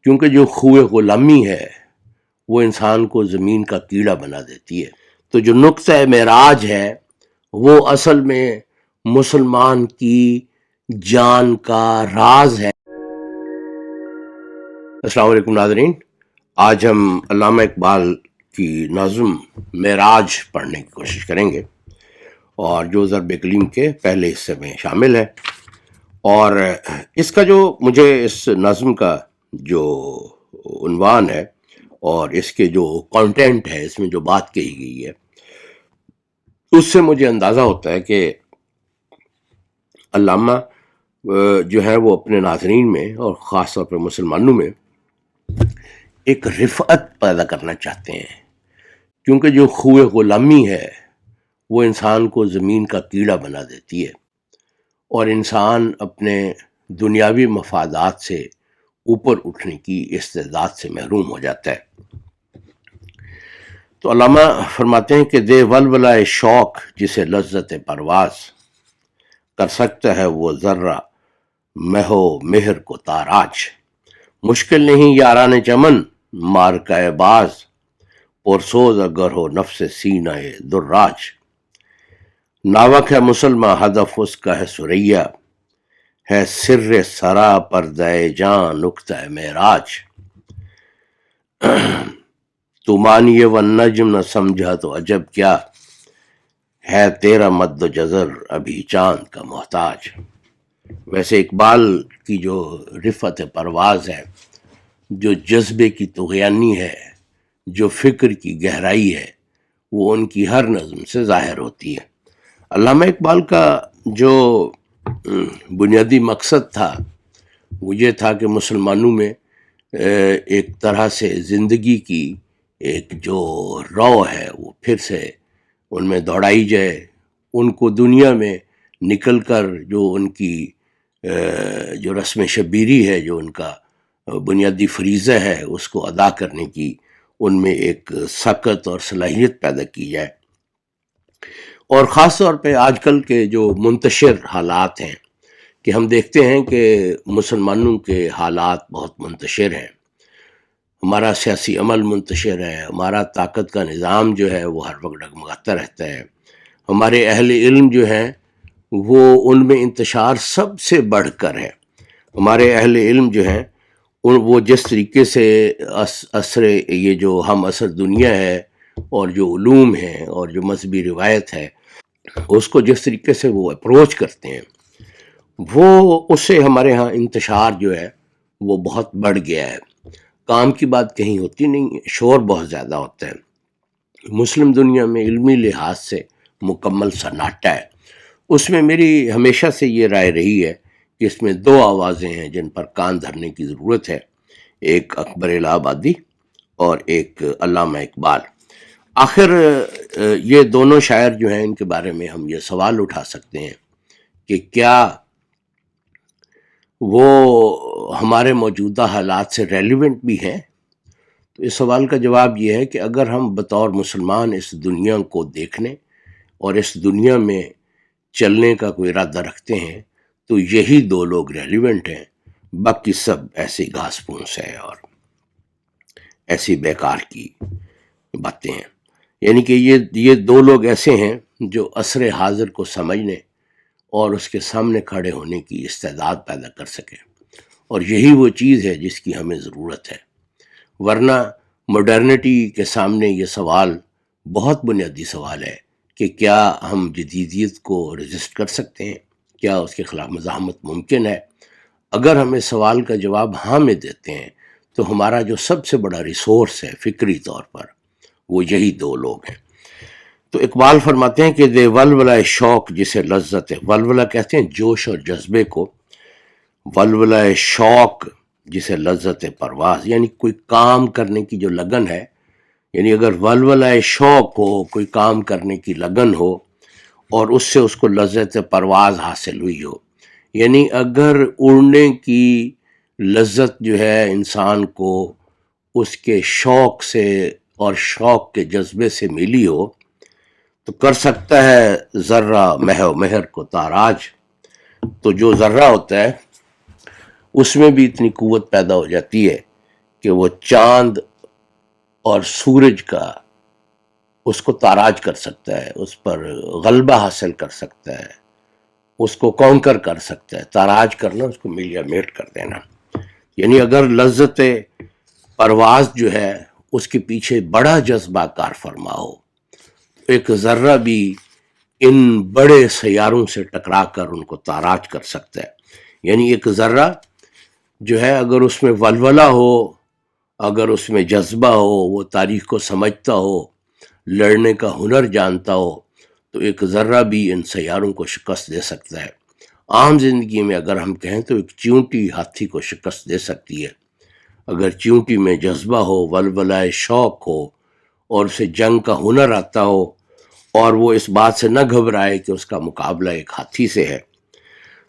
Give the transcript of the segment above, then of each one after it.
کیونکہ جو خوئے غلامی ہے وہ انسان کو زمین کا کیڑا بنا دیتی ہے۔ تو جو نقطہ معراج ہے وہ اصل میں مسلمان کی جان کا راز ہے۔ السلام علیکم ناظرین، آج ہم علامہ اقبال کی نظم معراج پڑھنے کی کوشش کریں گے، اور جو ضرب کلیم کے پہلے حصے میں شامل ہے۔ اور اس کا جو مجھے اس نظم کا جو عنوان ہے اور اس کے جو کانٹینٹ ہے، اس میں جو بات کہی گئی ہے، اس سے مجھے اندازہ ہوتا ہے کہ علامہ جو ہے وہ اپنے ناظرین میں اور خاص طور پر مسلمانوں میں ایک رفعت پیدا کرنا چاہتے ہیں، کیونکہ جو خوئے غلامی ہے وہ انسان کو زمین کا کیڑا بنا دیتی ہے اور انسان اپنے دنیاوی مفادات سے اوپر اٹھنے کی استعداد سے محروم ہو جاتا ہے۔ تو علامہ فرماتے ہیں کہ دے ولولہ شوق جسے لذت پرواز، کر سکتا ہے وہ ذرہ مہو مہر کو تاراج، مشکل نہیں یاران چمن مار کا باز، پرسوز اگر ہو نفس سینہ دراج، ناوک ہے مسلمہ ہدف اس کا ہے سریا، ہے سر سرا پردہ جان نقطہ معراج، تو مانیے والنجم نہ سمجھا تو عجب کیا، ہے تیرا مد و جزر ابھی چاند کا محتاج۔ ویسے اقبال کی جو رفعت پرواز ہے، جو جذبے کی طغیانی ہے، جو فکر کی گہرائی ہے، وہ ان کی ہر نظم سے ظاہر ہوتی ہے۔ علامہ اقبال کا جو بنیادی مقصد تھا وہ یہ تھا کہ مسلمانوں میں ایک طرح سے زندگی کی ایک جو رو ہے وہ پھر سے ان میں دوڑائی جائے، ان کو دنیا میں نکل کر جو ان کی جو رسم شبیری ہے، جو ان کا بنیادی فریضہ ہے، اس کو ادا کرنے کی ان میں ایک سکت اور صلاحیت پیدا کی جائے۔ اور خاص طور پہ آج کل کے جو منتشر حالات ہیں کہ ہم دیکھتے ہیں کہ مسلمانوں کے حالات بہت منتشر ہیں، ہمارا سیاسی عمل منتشر ہے، ہمارا طاقت کا نظام جو ہے وہ ہر وقت ڈگمگاتا رہتا ہے، ہمارے اہل علم جو ہیں وہ ان میں انتشار سب سے بڑھ کر ہے۔ ہمارے اہل علم جو ہیں وہ جس طریقے سے عصر یہ جو ہم عصر دنیا ہے اور جو علوم ہیں اور جو مذہبی روایت ہے، اس کو جس طریقے سے وہ اپروچ کرتے ہیں، وہ اس سے ہمارے ہاں انتشار جو ہے وہ بہت بڑھ گیا ہے۔ کام کی بات کہیں ہوتی نہیں، شور بہت زیادہ ہوتا ہے۔ مسلم دنیا میں علمی لحاظ سے مکمل سناٹا ہے۔ اس میں میری ہمیشہ سے یہ رائے رہی ہے کہ اس میں دو آوازیں ہیں جن پر کان دھرنے کی ضرورت ہے، ایک اکبر الہ آبادی اور ایک علامہ اقبال۔ آخر یہ دونوں شاعر جو ہیں ان کے بارے میں ہم یہ سوال اٹھا سکتے ہیں کہ کیا وہ ہمارے موجودہ حالات سے ریلیونٹ بھی ہیں؟ تو اس سوال کا جواب یہ ہے کہ اگر ہم بطور مسلمان اس دنیا کو دیکھنے اور اس دنیا میں چلنے کا کوئی ارادہ رکھتے ہیں تو یہی دو لوگ ریلیونٹ ہیں، باقی سب ایسی گھاس پھوس ہے اور ایسی بیکار کی باتیں ہیں۔ یعنی کہ یہ دو لوگ ایسے ہیں جو عصر حاضر کو سمجھنے اور اس کے سامنے کھڑے ہونے کی استعداد پیدا کر سکیں، اور یہی وہ چیز ہے جس کی ہمیں ضرورت ہے۔ ورنہ ماڈرنٹی کے سامنے یہ سوال بہت بنیادی سوال ہے کہ کیا ہم جدیدیت کو ریزسٹ کر سکتے ہیں، کیا اس کے خلاف مزاحمت ممکن ہے؟ اگر ہم اس سوال کا جواب ہاں میں دیتے ہیں تو ہمارا جو سب سے بڑا ریسورس ہے فکری طور پر، وہ یہی دو لوگ ہیں۔ تو اقبال فرماتے ہیں کہ دے ولولہ شوق جسے لذت ہے، ولولہ کہتے ہیں جوش اور جذبے کو، ولولہ شوق جسے لذت پرواز، یعنی کوئی کام کرنے کی جو لگن ہے، یعنی اگر ولولہ شوق ہو، کوئی کام کرنے کی لگن ہو اور اس سے اس کو لذت پرواز حاصل ہوئی ہو، یعنی اگر اڑنے کی لذت جو ہے انسان کو اس کے شوق سے اور شوق کے جذبے سے ملی ہو، تو کر سکتا ہے ذرہ مہو مہر کو تاراج۔ تو جو ذرہ ہوتا ہے اس میں بھی اتنی قوت پیدا ہو جاتی ہے کہ وہ چاند اور سورج کا اس کو تاراج کر سکتا ہے، اس پر غلبہ حاصل کر سکتا ہے، اس کو کانکر کر سکتا ہے. تاراج کرنا، اس کو ملیا میٹ کر دینا. یعنی اگر لذت پرواز جو ہے اس کے پیچھے بڑا جذبہ کار فرما ہو، ایک ذرہ بھی ان بڑے سیاروں سے ٹکرا کر ان کو تاراج کر سکتا ہے. یعنی ایک ذرہ جو ہے اگر اس میں ولولہ ہو، اگر اس میں جذبہ ہو، وہ تاریخ کو سمجھتا ہو، لڑنے کا ہنر جانتا ہو، تو ایک ذرہ بھی ان سیاروں کو شکست دے سکتا ہے. عام زندگی میں اگر ہم کہیں تو ایک چیونٹی ہاتھی کو شکست دے سکتی ہے. اگر چیونٹی میں جذبہ ہو، ولولہ شوق ہو، اور اسے جنگ کا ہنر آتا ہو، اور وہ اس بات سے نہ گھبرائے کہ اس کا مقابلہ ایک ہاتھی سے ہے،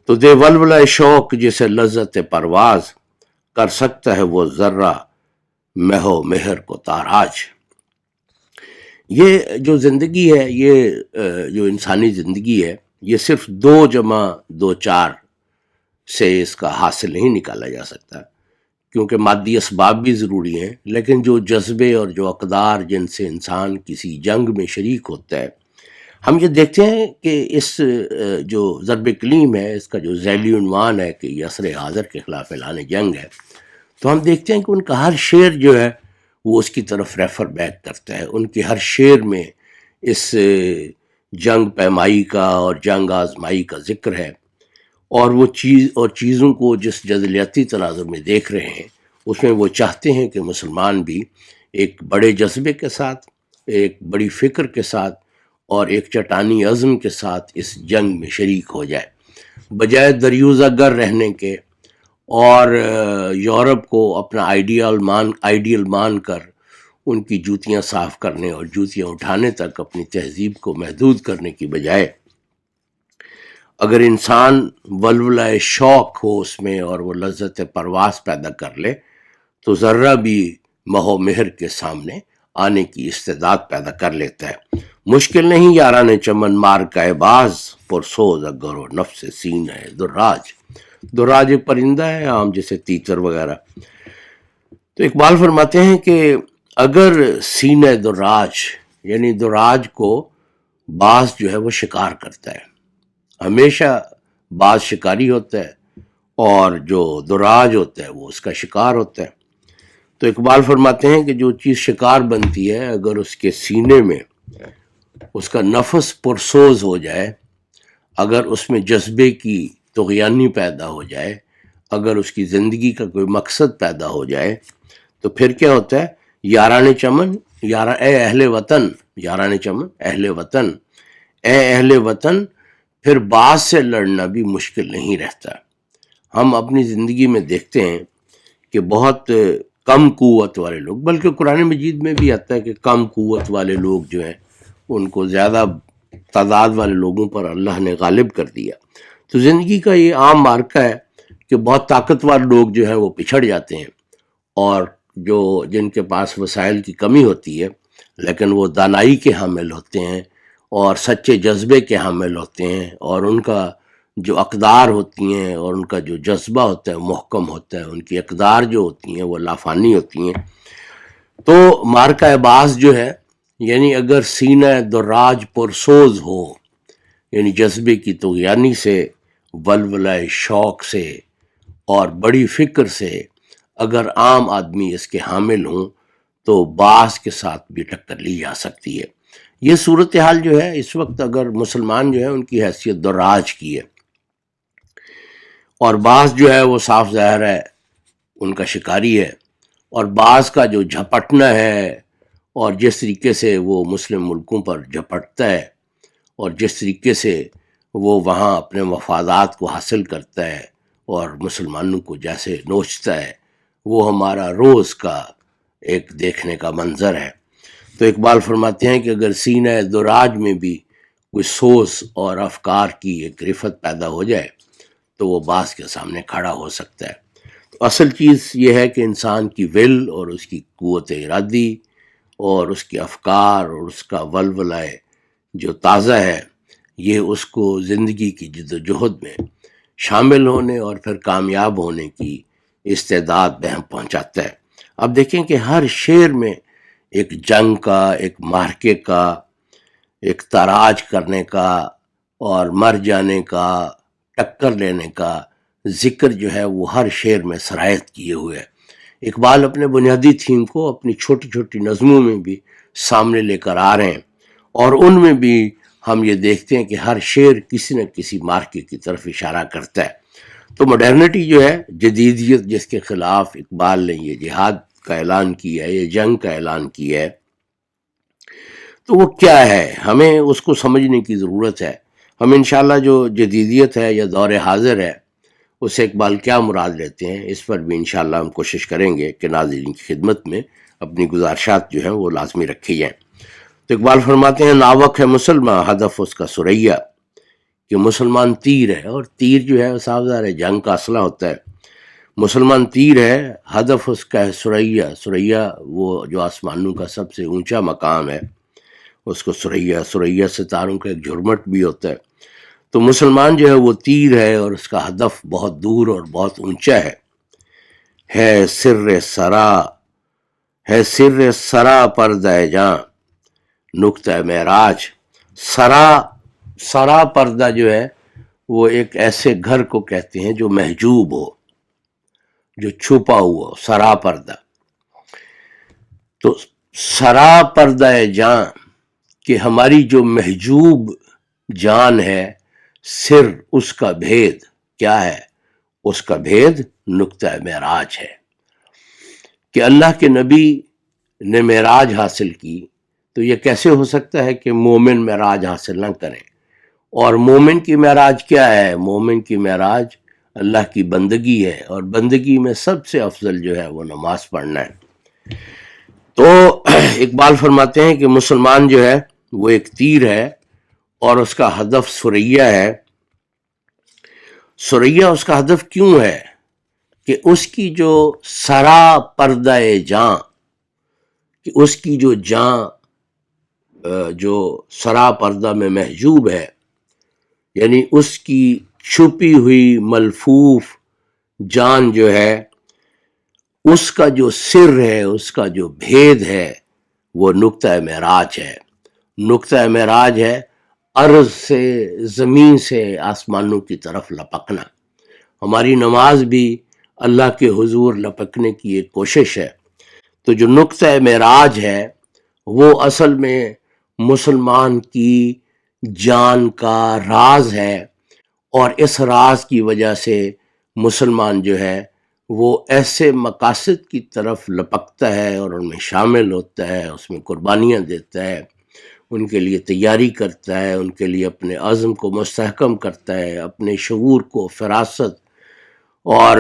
تو دے ولولہ شوق جسے لذت پرواز کر سکتا ہے وہ ذرہ مہو مہر کو تاراج. یہ جو زندگی ہے، یہ جو انسانی زندگی ہے، یہ صرف 2+2=4 سے اس کا حاصل نہیں نکالا جا سکتا، کیونکہ مادی اسباب بھی ضروری ہیں. لیکن جو جذبے اور جو اقدار جن سے انسان کسی جنگ میں شریک ہوتا ہے، ہم یہ دیکھتے ہیں کہ اس جو ضرب اقلیم ہے، اس کا جو ذیلی عنوان ہے کہ یہ عصر حاضر کے خلاف اعلان جنگ ہے، تو ہم دیکھتے ہیں کہ ان کا ہر شعر جو ہے وہ اس کی طرف ریفر بیک کرتا ہے. ان کے ہر شعر میں اس جنگ پیمائی کا اور جنگ آزمائی کا ذکر ہے. اور وہ چیزوں کو جس جدلیاتی تناظر میں دیکھ رہے ہیں، اس میں وہ چاہتے ہیں کہ مسلمان بھی ایک بڑے جذبے کے ساتھ، ایک بڑی فکر کے ساتھ اور ایک چٹانی عزم کے ساتھ اس جنگ میں شریک ہو جائے، بجائے دریوزہ گر رہنے کے اور یورپ کو اپنا آئیڈیل مان کر ان کی جوتیاں صاف کرنے اور جوتیاں اٹھانے تک اپنی تہذیب کو محدود کرنے کی بجائے اگر انسان ولولہ شوق ہو اس میں اور وہ لذت پرواز پیدا کر لے، تو ذرہ بھی مہو مہر کے سامنے آنے کی استعداد پیدا کر لیتا ہے. مشکل نہیں یاران چمن مار کا باز، پرسوز اگر و نفس سینہ دراج. دراج ایک پرندہ ہے عام، جیسے تیتر وغیرہ. تو اقبال فرماتے ہیں کہ اگر سینہ دراج، یعنی دراج کو باز جو ہے وہ شکار کرتا ہے، ہمیشہ باز شکاری ہوتا ہے اور جو دراج ہوتا ہے وہ اس کا شکار ہوتا ہے. تو اقبال فرماتے ہیں کہ جو چیز شکار بنتی ہے، اگر اس کے سینے میں اس کا نفس پرسوز ہو جائے، اگر اس میں جذبے کی طغیانی پیدا ہو جائے، اگر اس کی زندگی کا کوئی مقصد پیدا ہو جائے، تو پھر کیا ہوتا ہے؟ یاران چمن، اے اہل وطن، یاران چمن اہل وطن، اے اہل وطن، پھر باز سے لڑنا بھی مشکل نہیں رہتا. ہم اپنی زندگی میں دیکھتے ہیں کہ بہت کم قوت والے لوگ، بلکہ قرآن مجید میں بھی آتا ہے کہ کم قوت والے لوگ جو ہیں ان کو زیادہ تعداد والے لوگوں پر اللہ نے غالب کر دیا. تو زندگی کا یہ عام مارکہ ہے کہ بہت طاقتور لوگ جو ہیں وہ پچھڑ جاتے ہیں، اور جن کے پاس وسائل کی کمی ہوتی ہے لیکن وہ دانائی کے حامل ہوتے ہیں اور سچے جذبے کے حامل ہوتے ہیں، اور ان کا جو اقدار ہوتی ہیں اور ان کا جو جذبہ ہوتا ہے محکم ہوتا ہے، ان کی اقدار جو ہوتی ہیں وہ لافانی ہوتی ہیں. تو مارکہ باز جو ہے، یعنی اگر سینہ دراج پرسوز ہو، یعنی جذبے کی طغیانی سے، ولولہ شوق سے اور بڑی فکر سے اگر عام آدمی اس کے حامل ہوں، تو باز کے ساتھ بھی ٹکر لی جا سکتی ہے. یہ صورتحال جو ہے اس وقت اگر مسلمان جو ہے ان کی حیثیت دراج کی ہے، اور باز جو ہے وہ صاف ظاہر ہے ان کا شکاری ہے. اور باز کا جو جھپٹنا ہے اور جس طریقے سے وہ مسلم ملکوں پر جھپٹتا ہے اور جس طریقے سے وہ وہاں اپنے مفادات کو حاصل کرتا ہے اور مسلمانوں کو جیسے نوچتا ہے، وہ ہمارا روز کا ایک دیکھنے کا منظر ہے. تو اقبال فرماتے ہیں کہ اگر سینہ دراج میں بھی کوئی سوز اور افکار کی ایک رفت پیدا ہو جائے تو وہ باز کے سامنے کھڑا ہو سکتا ہے. تو اصل چیز یہ ہے کہ انسان کی ول اور اس کی قوت ارادی اور اس کے افکار اور اس کا ولولہ جو تازہ ہے، یہ اس کو زندگی کی جد و جہد میں شامل ہونے اور پھر کامیاب ہونے کی استعداد بہم پہنچاتا ہے. اب دیکھیں کہ ہر شعر میں ایک جنگ کا، ایک معرکے کا، ایک تاراج کرنے کا اور مر جانے کا، ٹکر لینے کا ذکر جو ہے وہ ہر شعر میں سرایت کیے ہوئے ہے۔ اقبال اپنے بنیادی تھیم کو اپنی چھوٹی چھوٹی نظموں میں بھی سامنے لے کر آ رہے ہیں، اور ان میں بھی ہم یہ دیکھتے ہیں کہ ہر شعر کسی نہ کسی مارکے کی طرف اشارہ کرتا ہے۔ تو ماڈرنٹی جو ہے، جدیدیت جس کے خلاف اقبال نے یہ جہاد کا اعلان کیا ہے، یہ جنگ کا اعلان کیا ہے، تو وہ کیا ہے، ہمیں اس کو سمجھنے کی ضرورت ہے۔ ہم انشاءاللہ جو جدیدیت ہے یا دور حاضر ہے، اس سے اقبال کیا مراد لیتے ہیں، اس پر بھی انشاءاللہ ہم کوشش کریں گے کہ ناظرین کی خدمت میں اپنی گزارشات جو ہیں وہ لازمی رکھی جائیں۔ تو اقبال فرماتے ہیں، ناوک ہے مسلمان ہدف اس کا سریا، کہ مسلمان تیر ہے، اور تیر جو ہے صاف ظاہر ہے جنگ کا اسلحہ ہوتا ہے۔ مسلمان تیر ہے، ہدف اس کا ہے سریا، سریا وہ جو آسمانوں کا سب سے اونچا مقام ہے، اس کو سریا، سریا ستاروں کا ایک جھرمٹ بھی ہوتا ہے۔ تو مسلمان جو ہے وہ تیر ہے، اور اس کا ہدف بہت دور اور بہت اونچا ہے سر سرا، ہے سر سرا پردہ جاں نقطہ معراج۔ سرا، سرا پردہ جو ہے وہ ایک ایسے گھر کو کہتے ہیں جو محجوب ہو، جو چھپا ہوا ہو، سرا پردہ۔ تو سرا پردہ جاں، کہ ہماری جو محجوب جان ہے، سر اس کا بھید کیا ہے؟ اس کا بھید نقطہ معراج ہے، کہ اللہ کے نبی نے معراج حاصل کی، تو یہ کیسے ہو سکتا ہے کہ مومن معراج حاصل نہ کریں؟ اور مومن کی معراج کیا ہے؟ مومن کی معراج اللہ کی بندگی ہے، اور بندگی میں سب سے افضل جو ہے وہ نماز پڑھنا ہے۔ تو اقبال فرماتے ہیں کہ مسلمان جو ہے وہ ایک تیر ہے، اور اس کا ہدف سریا ہے۔ سریا اس کا ہدف کیوں ہے؟ کہ اس کی جو سرا پردہ جاں، کہ اس کی جو جاں جو سرا پردہ میں محجوب ہے، یعنی اس کی چھپی ہوئی ملفوف جان جو ہے، اس کا جو سر ہے، اس کا جو بھید ہے، وہ نقطہ معراج ہے۔ نقطہ معراج ہے ارض سے، زمین سے آسمانوں کی طرف لپکنا۔ ہماری نماز بھی اللہ کے حضور لپکنے کی ایک کوشش ہے۔ تو جو نقطہ معراج ہے وہ اصل میں مسلمان کی جان کا راز ہے، اور اس راز کی وجہ سے مسلمان جو ہے وہ ایسے مقاصد کی طرف لپکتا ہے اور ان میں شامل ہوتا ہے، اس میں قربانیاں دیتا ہے، ان کے لیے تیاری کرتا ہے، ان کے لیے اپنے عزم کو مستحکم کرتا ہے، اپنے شعور کو فراست اور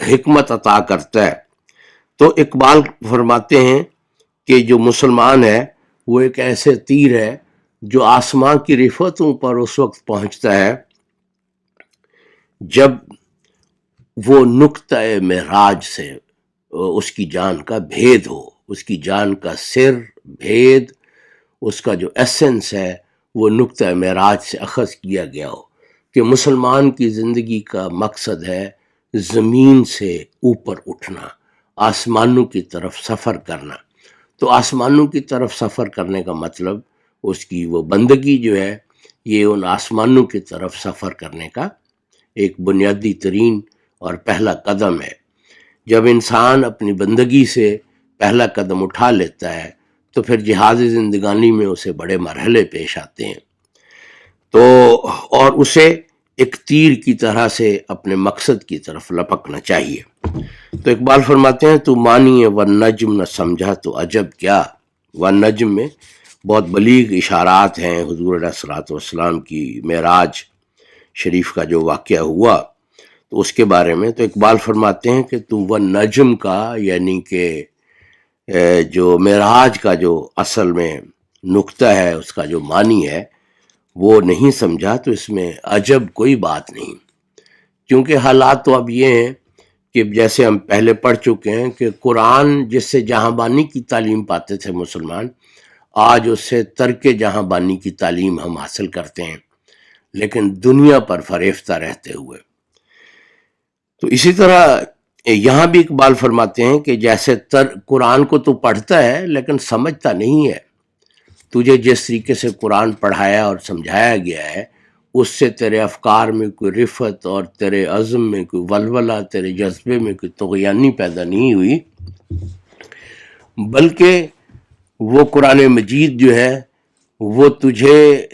حکمت عطا کرتا ہے۔ تو اقبال فرماتے ہیں کہ جو مسلمان ہے وہ ایک ایسے تیر ہے جو آسمان کی رفتوں پر اس وقت پہنچتا ہے جب وہ نقطہ معراج سے اس کی جان کا بھید ہو، اس کی جان کا سر، بھید، اس کا جو ایسنس ہے وہ نقطہ معراج سے اخذ کیا گیا ہو، کہ مسلمان کی زندگی کا مقصد ہے زمین سے اوپر اٹھنا، آسمانوں کی طرف سفر کرنا۔ تو آسمانوں کی طرف سفر کرنے کا مطلب اس کی وہ بندگی جو ہے، یہ ان آسمانوں کی طرف سفر کرنے کا ایک بنیادی ترین اور پہلا قدم ہے۔ جب انسان اپنی بندگی سے پہلا قدم اٹھا لیتا ہے تو پھر جہاد زندگانی میں اسے بڑے مرحلے پیش آتے ہیں، تو اور اسے ایک تیر کی طرح سے اپنے مقصد کی طرف لپکنا چاہیے۔ تو اقبال فرماتے ہیں، تو مانی والنجم نہ سمجھا تو عجب کیا۔ والنجم میں بہت بلیغ اشارات ہیں حضور علیہ الصلوۃ والسلام کی معراج شریف کا جو واقعہ ہوا، تو اس کے بارے میں تو اقبال فرماتے ہیں کہ تو والنجم کا، یعنی کہ جو معراج کا جو اصل میں نقطہ ہے، اس کا جو معنی ہے وہ نہیں سمجھا تو اس میں عجب کوئی بات نہیں، کیونکہ حالات تو اب یہ ہیں کہ جیسے ہم پہلے پڑھ چکے ہیں کہ قرآن جس سے جہاں بانی کی تعلیم پاتے تھے مسلمان، آج اس سے ترک جہاں بانی کی تعلیم ہم حاصل کرتے ہیں، لیکن دنیا پر فریفتہ رہتے ہوئے۔ تو اسی طرح یہاں بھی اقبال فرماتے ہیں کہ جیسے قرآن کو تو پڑھتا ہے لیکن سمجھتا نہیں ہے، تجھے جس طریقے سے قرآن پڑھایا اور سمجھایا گیا ہے اس سے تیرے افکار میں کوئی رفت اور تیرے عزم میں کوئی ولولہ، تیرے جذبے میں کوئی طغیانی پیدا نہیں ہوئی، بلکہ وہ قرآن مجید جو ہے وہ تجھے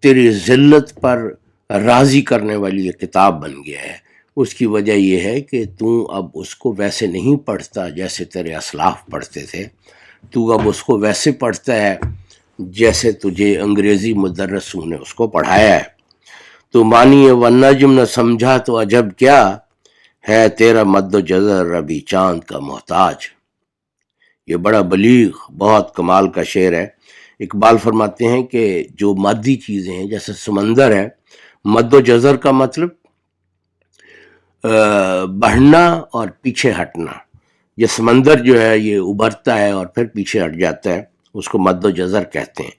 تیری ذلت پر راضی کرنے والی ایک کتاب بن گیا ہے۔ اس کی وجہ یہ ہے کہ تو اب اس کو ویسے نہیں پڑھتا جیسے تیرے اسلاف پڑھتے تھے، تو اب اس کو ویسے پڑھتا ہے جیسے تجھے انگریزی مدرسوں نے اس کو پڑھایا ہے۔ تو مانی والنجم نہ سمجھا تو عجب کیا ہے تیرا مد و جزر ابھی چاند کا محتاج۔ یہ بڑا بلیغ، بہت کمال کا شعر ہے۔ اقبال فرماتے ہیں کہ جو مادی چیزیں ہیں جیسے سمندر ہے، مد و جزر کا مطلب بڑھنا اور پیچھے ہٹنا۔ یہ سمندر جو ہے یہ ابھرتا ہے اور پھر پیچھے ہٹ جاتا ہے، اس کو مد و جزر کہتے ہیں۔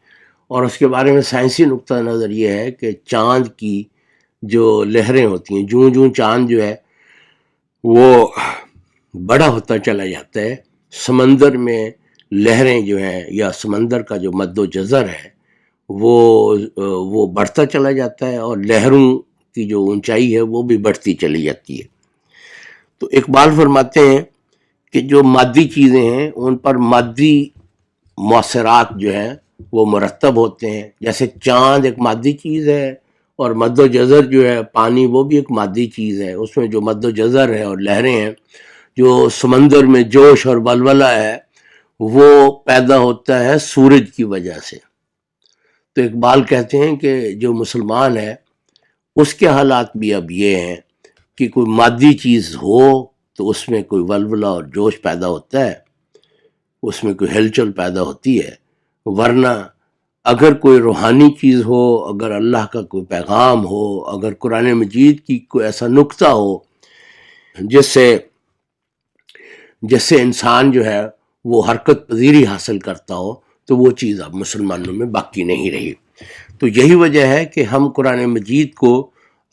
اور اس کے بارے میں سائنسی نقطہ نظر یہ ہے کہ چاند کی جو لہریں ہوتی ہیں، جوں جوں چاند جو ہے وہ بڑا ہوتا چلا جاتا ہے، سمندر میں لہریں جو ہیں یا سمندر کا جو مد و جزر ہے وہ بڑھتا چلا جاتا ہے اور لہروں کی جو اونچائی ہے وہ بھی بڑھتی چلی جاتی ہے۔ تو اقبال فرماتے ہیں کہ جو مادی چیزیں ہیں ان پر مادی مؤثرات جو ہیں وہ مرتب ہوتے ہیں، جیسے چاند ایک مادی چیز ہے اور مد و جزر جو ہے پانی وہ بھی ایک مادی چیز ہے، اس میں جو مد و جزر ہے اور لہریں ہیں، جو سمندر میں جوش اور ولولہ ہے وہ پیدا ہوتا ہے سورج کی وجہ سے۔ تو اقبال کہتے ہیں کہ جو مسلمان ہے اس کے حالات بھی اب یہ ہیں کہ کوئی مادی چیز ہو تو اس میں کوئی ولولہ اور جوش پیدا ہوتا ہے، اس میں کوئی ہلچل پیدا ہوتی ہے، ورنہ اگر کوئی روحانی چیز ہو، اگر اللہ کا کوئی پیغام ہو، اگر قرآن مجید کی کوئی ایسا نقطہ ہو جس سے انسان جو ہے وہ حرکت پذیری حاصل کرتا ہو، تو وہ چیز اب مسلمانوں میں باقی نہیں رہی۔ تو یہی وجہ ہے کہ ہم قرآن مجید کو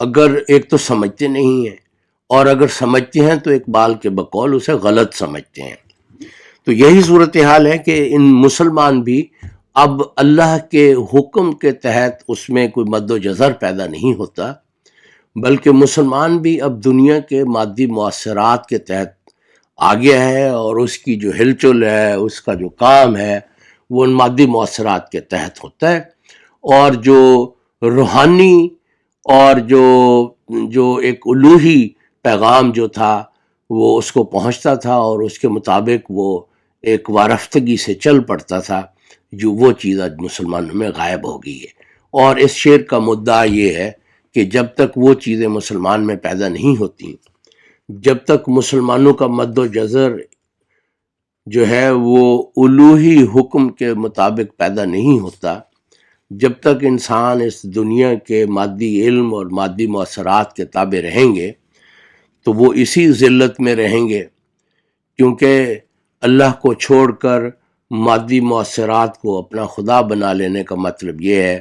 اگر ایک تو سمجھتے نہیں ہیں، اور اگر سمجھتے ہیں تو اقبال کے بقول اسے غلط سمجھتے ہیں۔ تو یہی صورتحال ہے کہ ان مسلمان بھی اب اللہ کے حکم کے تحت اس میں کوئی مد و جزر پیدا نہیں ہوتا، بلکہ مسلمان بھی اب دنیا کے مادی مؤثرات کے تحت آ گیا ہے، اور اس کی جو ہلچل ہے، اس کا جو کام ہے وہ ان مادی مؤثرات کے تحت ہوتا ہے، اور جو روحانی اور جو ایک الوہی پیغام جو تھا وہ اس کو پہنچتا تھا اور اس کے مطابق وہ ایک وارفتگی سے چل پڑتا تھا، جو وہ چیز آج مسلمانوں میں غائب ہو گئی ہے۔ اور اس شعر کا مدعا یہ ہے کہ جب تک وہ چیزیں مسلمان میں پیدا نہیں ہوتی، جب تک مسلمانوں کا مد و جزر جو ہے وہ الوہی حکم کے مطابق پیدا نہیں ہوتا، جب تک انسان اس دنیا کے مادی علم اور مادی مؤثرات کے تابع رہیں گے تو وہ اسی ذلت میں رہیں گے، کیونکہ اللہ کو چھوڑ کر مادی مؤثرات کو اپنا خدا بنا لینے کا مطلب یہ ہے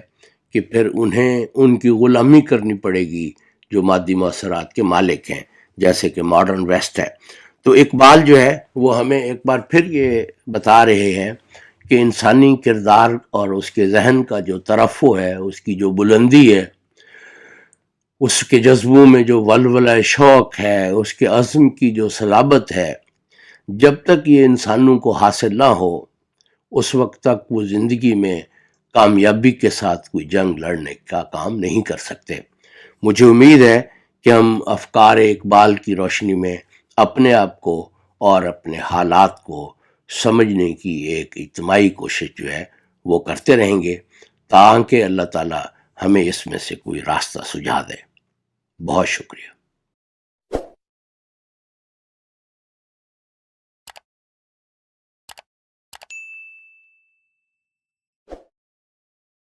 کہ پھر انہیں ان کی غلامی کرنی پڑے گی جو مادی مؤثرات کے مالک ہیں، جیسے کہ ماڈرن ویسٹ ہے۔ تو اقبال جو ہے وہ ہمیں ایک بار پھر یہ بتا رہے ہیں کہ انسانی کردار اور اس کے ذہن کا جو ترفع ہے، اس کی جو بلندی ہے، اس کے جذبوں میں جو ولولہ شوق ہے، اس کے عزم کی جو صلابت ہے، جب تک یہ انسانوں کو حاصل نہ ہو اس وقت تک وہ زندگی میں کامیابی کے ساتھ کوئی جنگ لڑنے کا کام نہیں کر سکتے۔ مجھے امید ہے کہ ہم افکار اقبال کی روشنی میں اپنے آپ کو اور اپنے حالات کو سمجھنے کی ایک اجتماعی کوشش جو ہے وہ کرتے رہیں گے، تاکہ اللہ تعالی ہمیں اس میں سے کوئی راستہ سجھا دے۔ بہت شکریہ۔